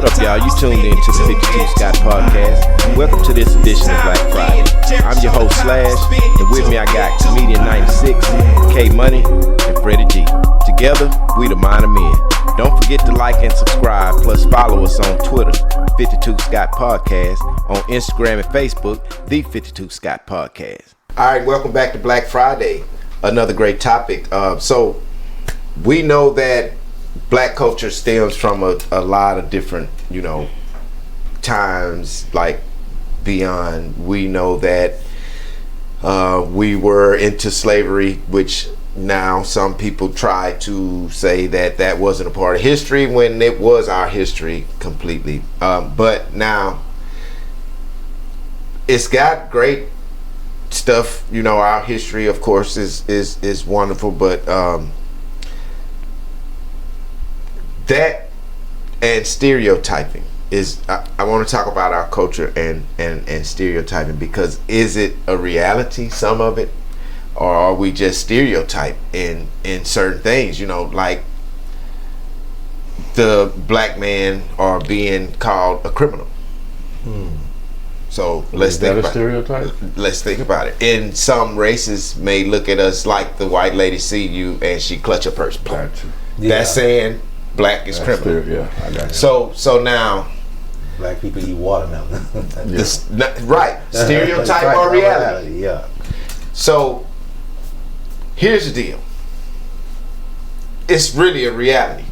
What up, y'all? You tuned in to the 52 Scott Podcast. Welcome to this edition of Black Friday. I'm your host, Slash, and with me I got Comedian 96, K Money, and Freddie G. Together, we the Mind of Men. Don't forget to like and subscribe, plus follow us on Twitter, 52 Scott Podcast, on Instagram and Facebook, the 52 Scott Podcast. All right, welcome back to Black Friday. Another great topic. So we know that Black culture stems from a lot of different, times, like beyond. We know that we were into slavery, which now some people try to say that wasn't a part of history when it was our history completely. But now it's got great stuff. Our history, of course, is wonderful, but that and stereotyping is, I want to talk about our culture and stereotyping, because is it a reality, some of it, or are we just stereotype in certain things, like the black man are being called a criminal. So let's think about stereotype? Let's think about it. And some races may look at us like the white lady see you and she clutch a purse. Gotcha. That's saying black is criminal. I got it. So now, black people eat watermelon. Right, stereotype right, or reality. Yeah. So here's the deal. It's really a reality.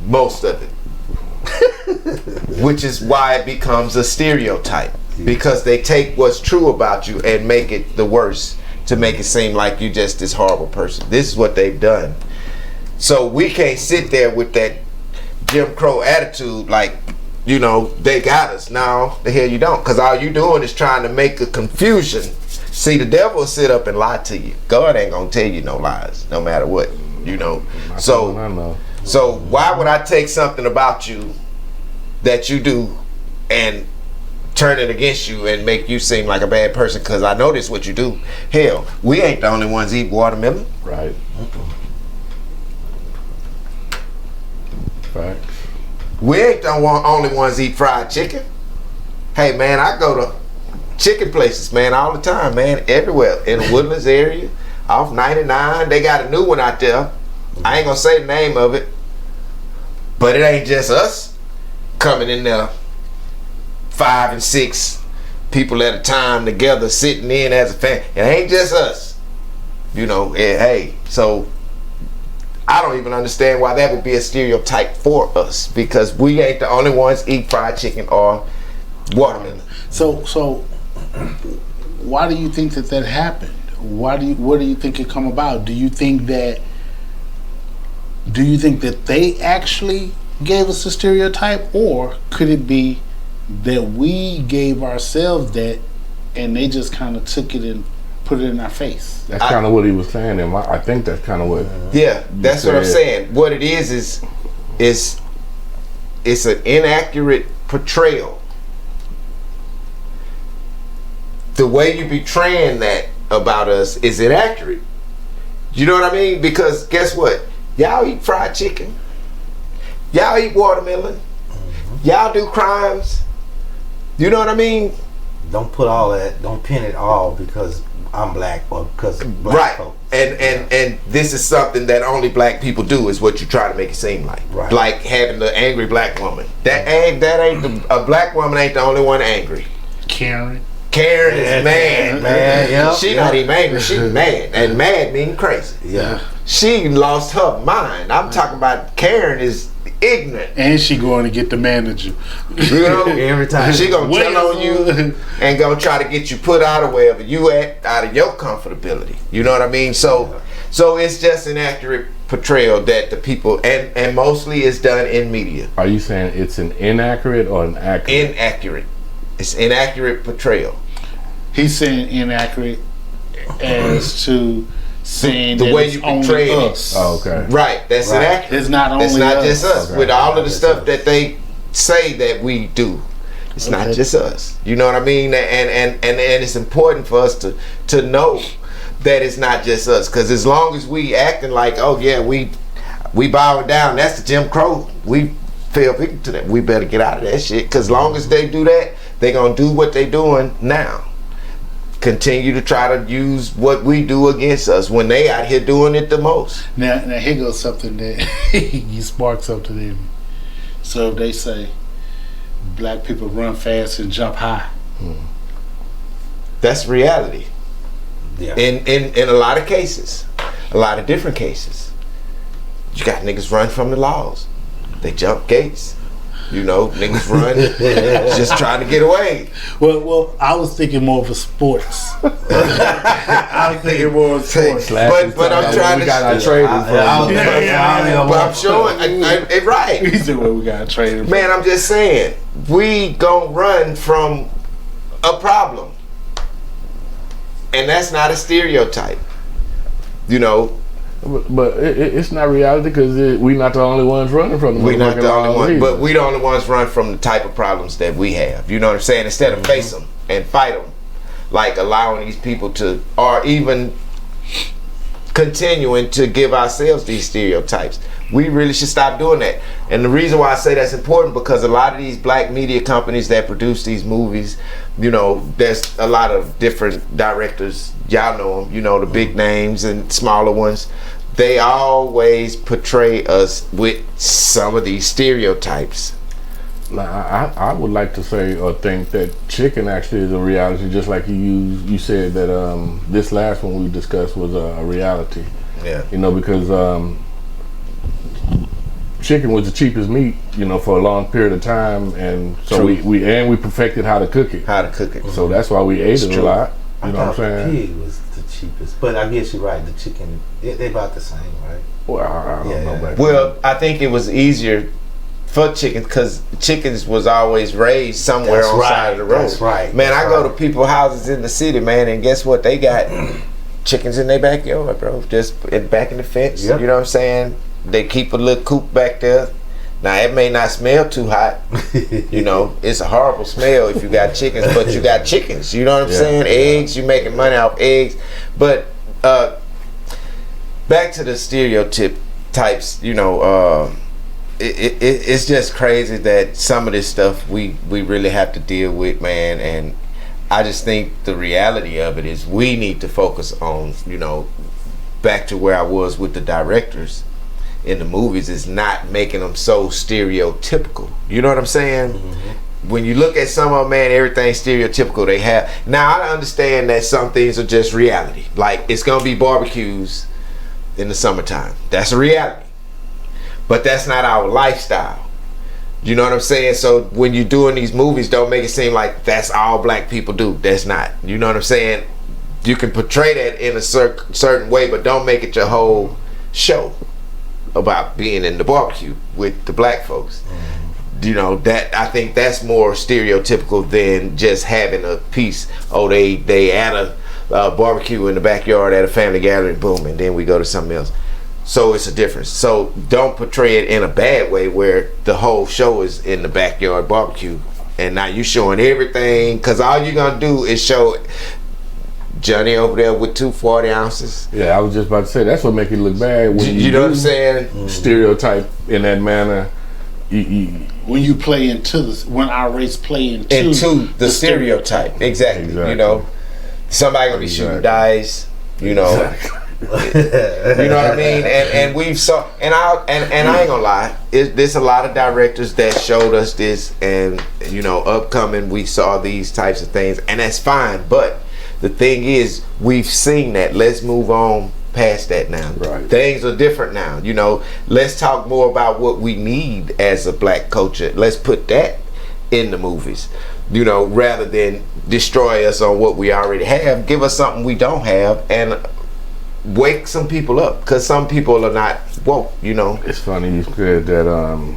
Most of it. Which is why it becomes a stereotype. Because they take what's true about you and make it the worst to make it seem like you're just this horrible person. This is what they've done. So we can't sit there with that Jim Crow attitude like, they got us. No, the hell you don't. Because all you doing is trying to make a confusion. See, the devil will sit up and lie to you. God ain't going to tell you no lies, no matter what, So why would I take something about you that you do and turn it against you and make you seem like a bad person? Because I know this is what you do. Hell, we ain't the only ones eat watermelon. Right. Facts. We ain't the only ones eat fried chicken. Hey man, I go to chicken places, man, all the time, man, everywhere. In the Woodlands area, off 99, they got a new one out there. I ain't gonna say the name of it, but it ain't just us coming in there, 5 and 6 people at a time together, sitting in as a family. It ain't just us, hey, so I don't even understand why that would be a stereotype for us, because we ain't the only ones eat fried chicken or watermelon. So why do you think that happened? What do you think it come about? Do you think that they actually gave us a stereotype, or could it be that we gave ourselves that and they just kind of took it and put it in our face? That's kind of what he was saying, and I think that's kind of what. Yeah, that's what I'm saying. What it is it's an inaccurate portrayal. The way you portraying that about us is inaccurate. You know what I mean? Because guess what? Y'all eat fried chicken. Y'all eat watermelon. Y'all do crimes. You know what I mean? Don't put all that. Don't pin it all because I'm black or because black folks. And this is something that only black people do, is what you try to make it seem like. Right. Like having the angry black woman. That ain't a black woman ain't the only one angry. Karen is mad, man. Yep, She not even angry, she mad. And mad mean crazy. Yeah. She lost her mind. I'm talking about Karen is ignorant. And she going to get the manager. Every time. She gonna tell on you and gonna try to get you put out of wherever you at, out of your comfortability. You know what I mean? So it's just an accurate portrayal that the people, and mostly it's done in media. Are you saying it's an inaccurate or an accurate? Inaccurate. It's inaccurate portrayal. He's saying inaccurate as to saying the that way it's you only portray it. us. Oh, okay. Right. That's inaccurate. It's not only It's not us. just us. Okay. With all of the stuff that they say that we do, it's not just us. You know what I mean? And it's important for us to know that it's not just us. Because as long as we acting like, oh yeah, we bowing down, that's the Jim Crow. We fell victim to that. We better get out of that shit, because long as they do that, they gonna do what they doing now. Continue to try to use what we do against us when they out here doing it the most. Now here goes something that you sparked something in me. So if they say black people run fast and jump high, that's reality. Yeah. In a lot of cases, a lot of different cases, you got niggas run from the laws. They jump gates. You know, niggas run just trying to get away. Well, I was thinking more of a sports. I was thinking more of sports. But I'm trying to. got our trade in front. But I'm showing it right. He said, "Well, we got to trade." Man, I'm just saying, we gon' run from a problem, and that's not a stereotype. You know. But it's not reality, because we not the only ones running from them. We're not the only ones, but we the only ones run from the type of problems that we have. You know what I'm saying? Instead of face them and fight them, like allowing these people to, or even continuing to give ourselves these stereotypes. We really should stop doing that. And the reason why I say that's important, because a lot of these black media companies that produce these movies, you know, there's a lot of different directors. Y'all know them, you know, the big names and smaller ones. They always portray us with some of these stereotypes. Now, I would like to say or think that chicken actually is a reality, just like you said that this last one we discussed was a reality. Yeah. You know, because chicken was the cheapest meat, you know, for a long period of time, and so we perfected how to cook it. So that's why we ate it a lot. You know what I'm saying? Pig was the cheapest, but I guess you're right. The chicken, they about the same, right? Well, I don't know about Well, I think it was easier for chickens, because chickens was always raised somewhere on the side of the road. That's right. Man, I go to people's houses in the city, man, and guess what? They got chickens in their backyard, bro. Just back in the fence. Yep. You know what I'm saying? They keep a little coop back there. Now, it may not smell too hot. You know, it's a horrible smell if you got chickens, but you got chickens. You know what I'm saying? Eggs, you making money off eggs. But back to the stereotype types, you know, it's just crazy that some of this stuff we really have to deal with, man. And I just think the reality of it is we need to focus on, you know, back to where I was with the directors in the movies, is not making them so stereotypical. You know what I'm saying? When you look at some of them, man, everything's stereotypical. They have, now I understand that some things are just reality. Like, it's gonna be barbecues in the summertime. That's a reality. But that's not our lifestyle. You know what I'm saying? So when you're doing these movies, don't make it seem like that's all black people do. That's not. You know what I'm saying? You can portray that in a certain way, but don't make it your whole show about being in the barbecue with the black folks. You know, that I think that's more stereotypical than just having a piece. Oh, they at a barbecue in the backyard at a family gathering, boom, and then we go to something else. So it's a difference. So don't portray it in a bad way where the whole show is in the backyard barbecue and now you showing everything, because all you're gonna do is show Johnny over there with 240 ounces. Yeah, I was just about to say, that's what make it look bad. When you know what I'm saying? Stereotype in that manner. When you play into when our race play into the stereotype. Exactly. You know, somebody gonna be shooting dice. You know, you know what I mean. And we've saw, and I ain't gonna lie, there's a lot of directors that showed us this, and you know, upcoming we saw these types of things, and that's fine. But the thing is, we've seen that. Let's move on past that now. Right. Things are different now. You know, let's talk more about what we need as a black culture. Let's put that in the movies. You know, rather than destroy us on what we already have, give us something we don't have and wake some people up, because some people are not woke. You know, it's funny you said that,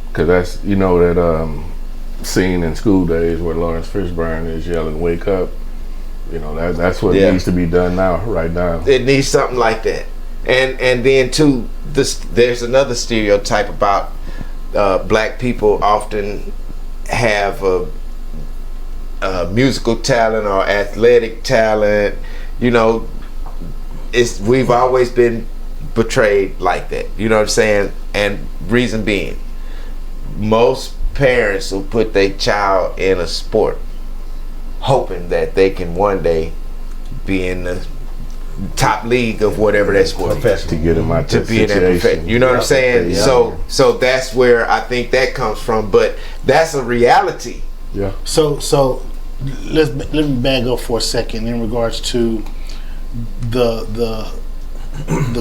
because that's, you know, that scene in School Days where Lawrence Fishburne is yelling "Wake up." You know, that's what needs to be done now, right now. It needs something like that. And then too, there's another stereotype about black people often have a musical talent or athletic talent. You know, we've always been portrayed like that. You know what I'm saying? And reason being, most parents will put their child in a sport, hoping that they can one day be in the top league of whatever that sport is. To get in my To be in that profession. You know what I'm saying? Yeah. So that's where I think that comes from. But that's a reality. Yeah. So let me back up for a second in regards to the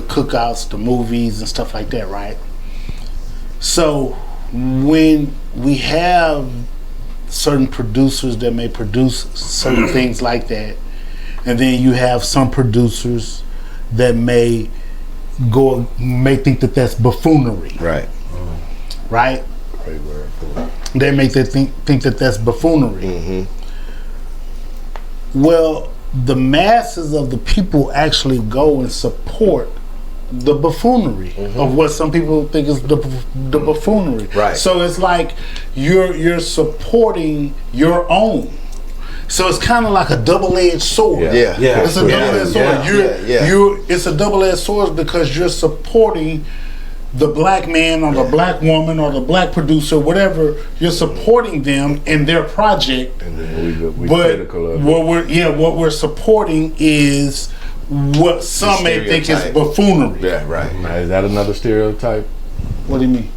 cookouts, the movies, and stuff like that, right? So when we have certain producers that may produce certain things like that, and then you have some producers that may think that that's buffoonery, Right. right? They make think that that's buffoonery. Mm-hmm. Well, the masses of the people actually go and support the buffoonery of what some people think is the buffoonery. Right. So it's like you're supporting your own. So it's kind of like a double-edged sword. Yeah. It's a double-edged sword. It's a double-edged sword because you're supporting the black man or the black woman or the black producer, whatever. You're supporting them in their project. And then we But critical of what we're supporting is what some may think is stereotype. buffoonery. Yeah, right. Now, is that another stereotype? What do you mean?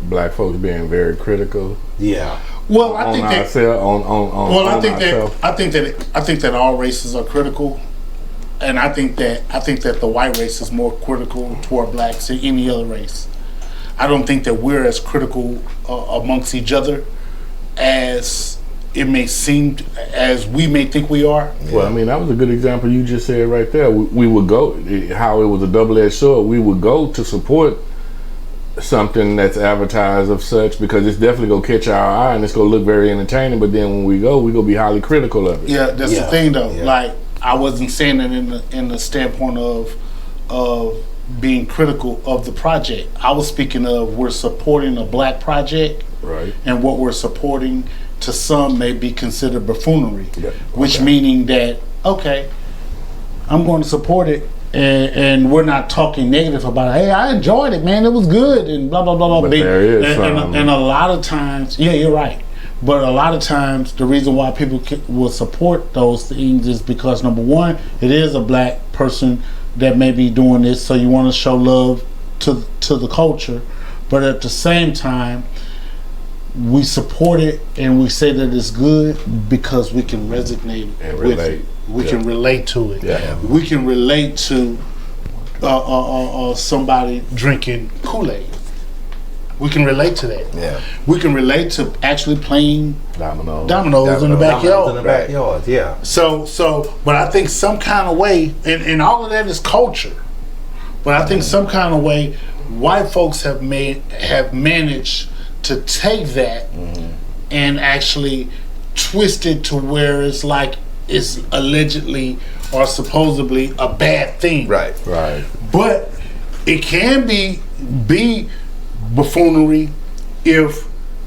Black folks being very critical. Yeah. Well, I think that. ourselves, on I think ourselves. that all races are critical, and I think that the white race is more critical toward blacks than any other race. I don't think that we're as critical amongst each other as it may seem, as we may think we are. Well, I mean, that was a good example you just said right there. We would go, how it was a double-edged sword. We would go to support something that's advertised of such because it's definitely gonna catch our eye and it's gonna look very entertaining. But then when we go be highly critical of it. Yeah, that's the thing though. Yeah. Like, I wasn't saying it in the standpoint of being critical of the project. I was speaking of we're supporting a black project, Right. and what we're supporting to some may be considered buffoonery, Yeah. which meaning that, okay, I'm going to support it, and we're not talking negative about it. Hey, I enjoyed it, man. It was good, and blah, blah, blah, blah. But there is and a lot of times, yeah, you're right. But a lot of times, the reason why people will support those things is because, number one, it is a black person that may be doing this, so you want to show love to the culture. But at the same time, we support it and we say that it's good because we can resonate And with relate. it. We Yeah. can relate to it. Yeah. We can relate to somebody drinking Kool-Aid. We can relate to that. Yeah. We can relate to actually playing Dominoes. dominoes in the backyard. In the backyard, yeah. So, but I think some kind of way, and all of that is culture. But I think some kind of way, white folks have managed to take that and actually twist it to where it's like it's allegedly or supposedly a bad thing. Right. Right. But it can be buffoonery if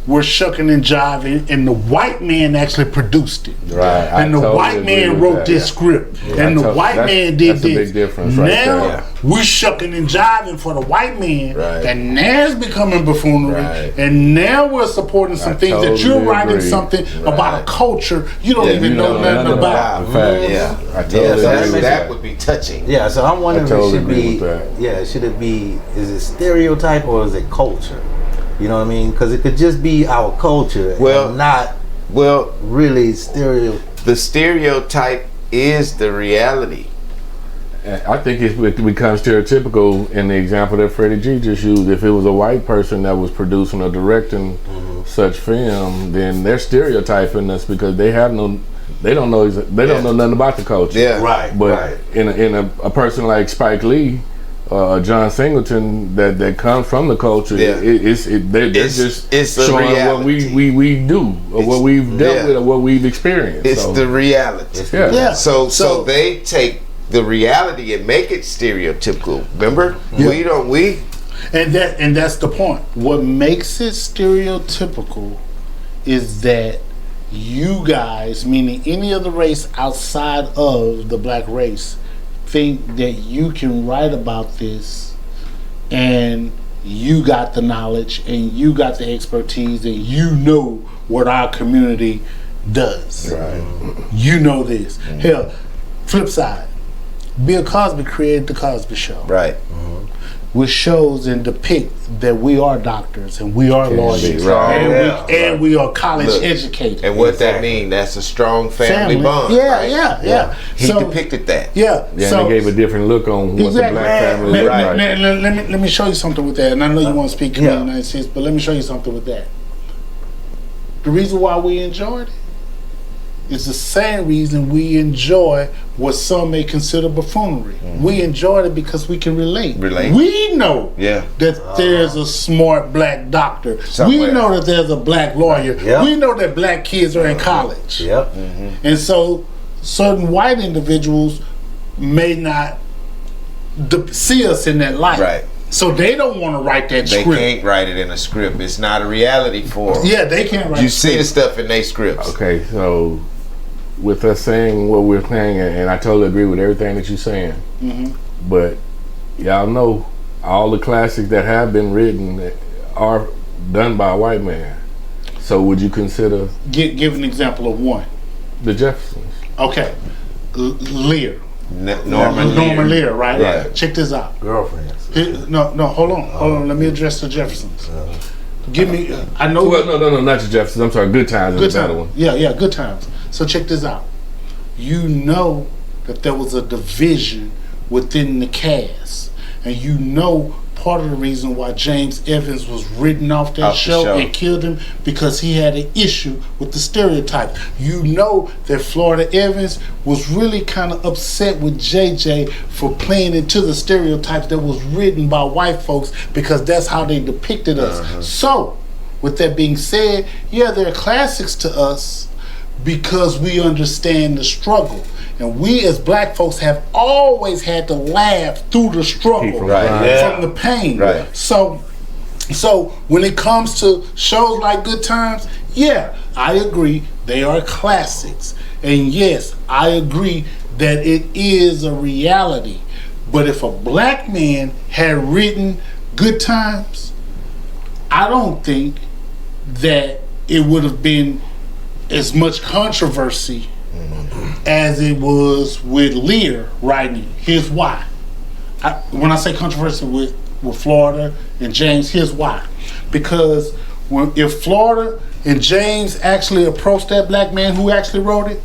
we're shucking and jiving and the white man actually produced it. Right. And the white man wrote this script. And the white man did that's this. a big difference right Now there. we're shucking and jiving for the white man. Right. And now it's becoming buffoonery. Right. And now we're supporting some things that you're totally writing agree. something about Right. a culture you don't Yeah, even you know don't nothing know about. In fact, Yeah. I totally Yeah, so agree that's- with That would be touching. Yeah, so I'm wondering I totally if it should agree be, with that. yeah, should it be, is it stereotype or is it culture? You know what I mean? Because it could just be our culture Well- and not Well, really stereo. the stereotype is the reality. And I think it becomes stereotypical in the example that Freddie G just used. If it was a white person that was producing or directing such film, then they're stereotyping us because they don't know nothing about the culture. Yeah. Right, But right. in a person like Spike Lee, John Singleton that comes from the culture, Yeah. they're just it's a showing what reality. we do or what we've dealt yeah. with or what we've experienced. It's So, the reality. yeah. Yeah. So they take the reality and make it stereotypical. Remember? We And that's the point. What makes it stereotypical is that you guys, meaning any other race outside of the black race, think that you can write about this and you got the knowledge and you got the expertise and you know what our community does. Right. You know this. Hell, flip side. Bill Cosby created the Cosby Show. Right. Which shows and depict that we are doctors and we are lawyers right. and we are college Look, educated. And what that mean? That's a strong family bond. Yeah, right? yeah. He So, depicted that. yeah. Yeah, So, and they gave a different look on what the black family Man, looked right. like. let me show you something with that. And I know you want to speak in Yeah. the United States, but let me show you something with that. The reason why we enjoyed it is the same reason we enjoy what some may consider buffoonery. We enjoyed it because we can relate. We know Yeah. that there's a smart black doctor. Somewhere. We know that there's a black lawyer. Yep. We know that black kids are in college. Yep. And so certain white individuals may not see us in that light. Right. So they don't want to write that They script. can't write it in a script. It's not a reality for them. Yeah, they can't write You the see the script. stuff in their scripts. Okay, so with us saying what we're saying, and I totally agree with everything that you're saying, but y'all know all the classics that have been written are done by a white man. So would you consider Give an example of one. the Jeffersons? Okay. Lear. Norman Lear, right? Yeah. Check this out. Girlfriends. No, hold on. Let me address the Jeffersons. Give me, I know. Well, no, not the Jeffersons. I'm sorry, Good Times is Good a better times. one. Yeah, Good Times. So check this out. You know that there was a division within the cast, and you know part of the reason why James Evans was written off that Off the show. and killed him because he had an issue with the stereotype. You know that Florida Evans was really kind of upset with JJ for playing into the stereotypes that was written by white folks because that's how they depicted us. So, with that being said, yeah, they're classics to us because we understand the struggle. And we as black folks have always had to laugh through the struggle, Right. Yeah. from the pain. Right. So when it comes to shows like Good Times, yeah, I agree, they are classics. And yes, I agree that it is a reality. But if a black man had written Good Times, I don't think that it would have been as much controversy as it was with Lear writing. Here's why. When I say controversy with Florida and James, here's why. Because if Florida and James actually approached that black man who actually wrote it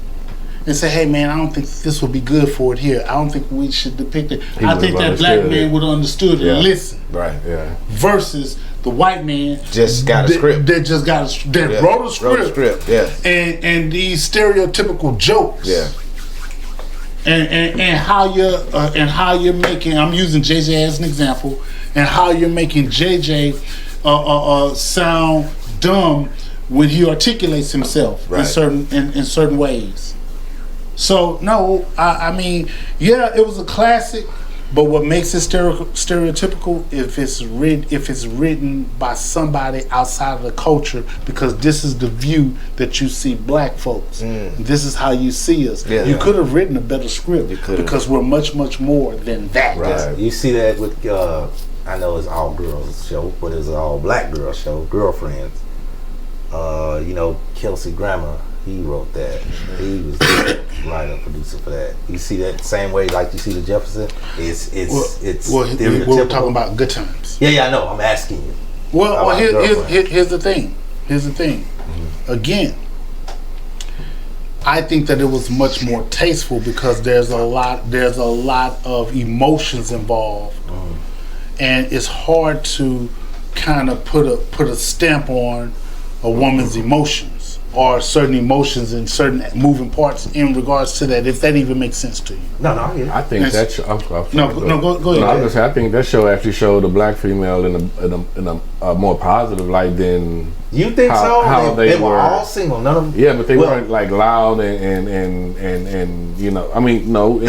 and said, hey man, I don't think this would be good for it here. I don't think we should depict it. I think that black man would have understood it and listen. Right. Yeah. Versus the white man Just got a script. That just got that wrote a script. Yeah. And these stereotypical jokes. Yeah. And how you're making, I'm using JJ as an example, and how you're making JJ sound dumb when he articulates himself Right. in certain ways. So no, I mean, yeah, it was a classic, but what makes it stereotypical if it's written by somebody outside of the culture, because this is the view that you see black folks. This is how you see us. Yeah. You could have written a better script could've. because we're much more than that. Right. You see that with I know it's all girls show, but it's an all black girl show, Girlfriends. Kelsey Grammer, he wrote that. He was the writer producer for that. You see that same way like you see the Jefferson? It's stereotypical. We're talking about Good Times. Yeah, I know. I'm asking you. Well, Girlfriend. here's the thing. Again, I think that it was much more tasteful because there's a lot of emotions involved, and it's hard to kind of put a stamp on a woman's emotions or certain emotions and certain moving parts in regards to that, if that even makes sense to you. No, I get it. I think that show. Go ahead. No, I was gonna say, I think that show actually showed a black female in a more positive light than You think how, so? How they were all single. None of them. Yeah, but they weren't like loud and I mean, no.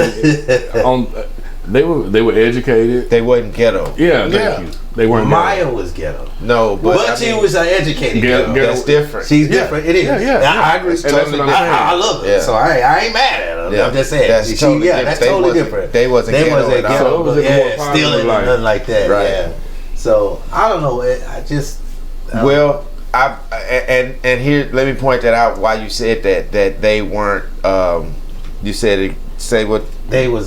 They were educated. They wasn't ghetto. Yeah, thank you. They weren't. Maya was ghetto. No, but she was an educated girl. That's different. She's different. It is. Yeah. I agree. That's totally what I'm saying. I love her. Yeah. So I ain't mad at her. Yeah. I'm just saying. That's totally different. That's They totally wasn't- different. they wasn't ghetto at all. ghetto. So it was a more positive stealing life. and nothing like that. Right. Yeah. So I don't know. I just well, and here let me point that out. Why you said that they weren't. You said say what they were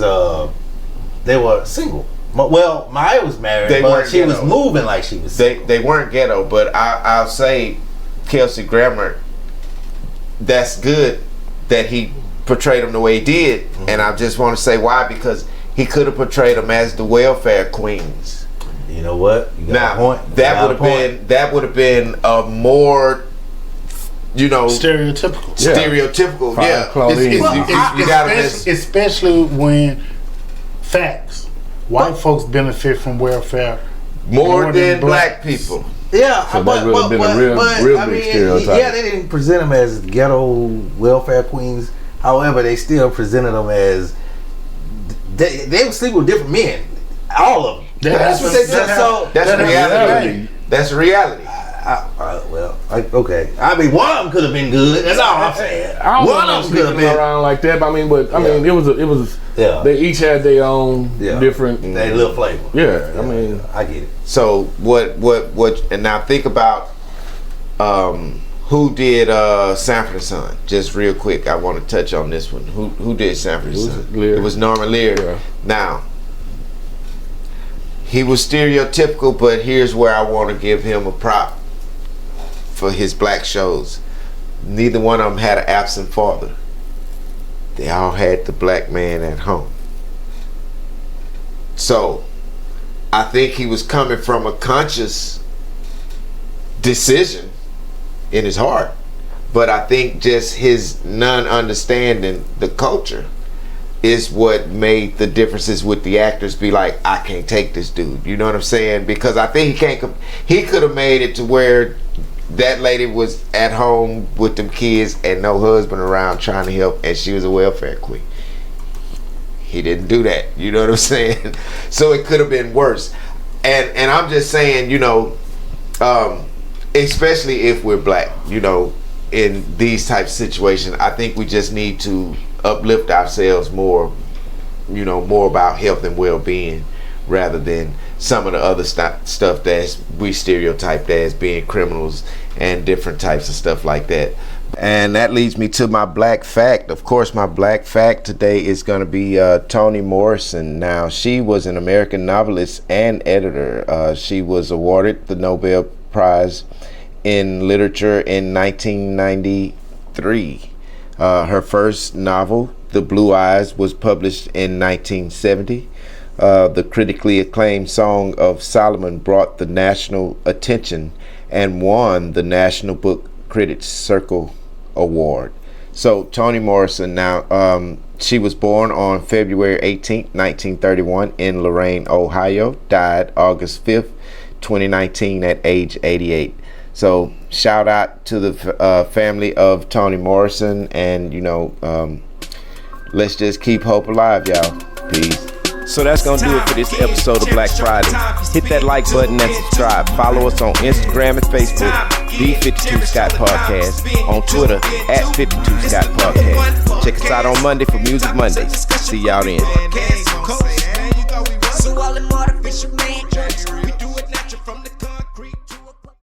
single. Well, Maya was married, but she was moving like she was single. They weren't ghetto, but I'll say Kelsey Grammer. That's good that he portrayed them the way he did, and I just want to say why, because he could have portrayed them as the welfare queens. You know what? You got a point. That would have been a more, stereotypical. Stereotypical, yeah. Especially when facts. White folks benefit from welfare more than black people. Yeah, so that would have been a real big stereotype. Yeah, they didn't present them as ghetto welfare queens. However, they still presented them as they would sleep with different men. All of them. That's what they did. That's reality. That's reality. Okay. I mean, one of them could have been good. That's all I'm saying. One of them could have been around like that. But I mean, it was. Yeah. They each had their own different. They little flavor. Yeah. I mean, I get it. So what? And now think about who did Sanford and Son. Just real quick, I want to touch on this one. Who did Sanford and Son? It was Norman Lear. Yeah. Now. He was stereotypical, but here's where I want to give him a prop for his black shows. Neither one of them had an absent father. They all had the black man at home. So, I think he was coming from a conscious decision in his heart. But I think just his non-understanding the culture is what made the differences with the actors be like, I can't take this dude. You know what I'm saying? Because I think he could have made it to where that lady was at home with them kids and no husband around trying to help, and she was a welfare queen. He didn't do that. You know what I'm saying? So it could have been worse. And I'm just saying, especially if we're black, in these types of situations, I think we just need to uplift ourselves more, more about health and well-being rather than some of the other stuff that we stereotyped as being criminals and different types of stuff like that. And that leads me to my black fact. Of course, my black fact today is going to be Toni Morrison. Now, she was an American novelist and editor. She was awarded the Nobel Prize in Literature in 1993. Her first novel, The Blue Eyes, was published in 1970. The critically acclaimed Song of Solomon brought the national attention and won the National Book Critics Circle Award. So Toni Morrison, now she was born on February 18, 1931 in Lorain, Ohio, died August 5th, 2019 at age 88. So shout out to the family of Toni Morrison, and let's just keep hope alive, y'all. Peace. So that's gonna do it for this episode of Black Friday. Hit that like button and subscribe. Follow us on Instagram and Facebook, The 52 Scott Podcast, on Twitter at 52 Scott Podcast. Check us out on Monday for Music Mondays. See y'all then.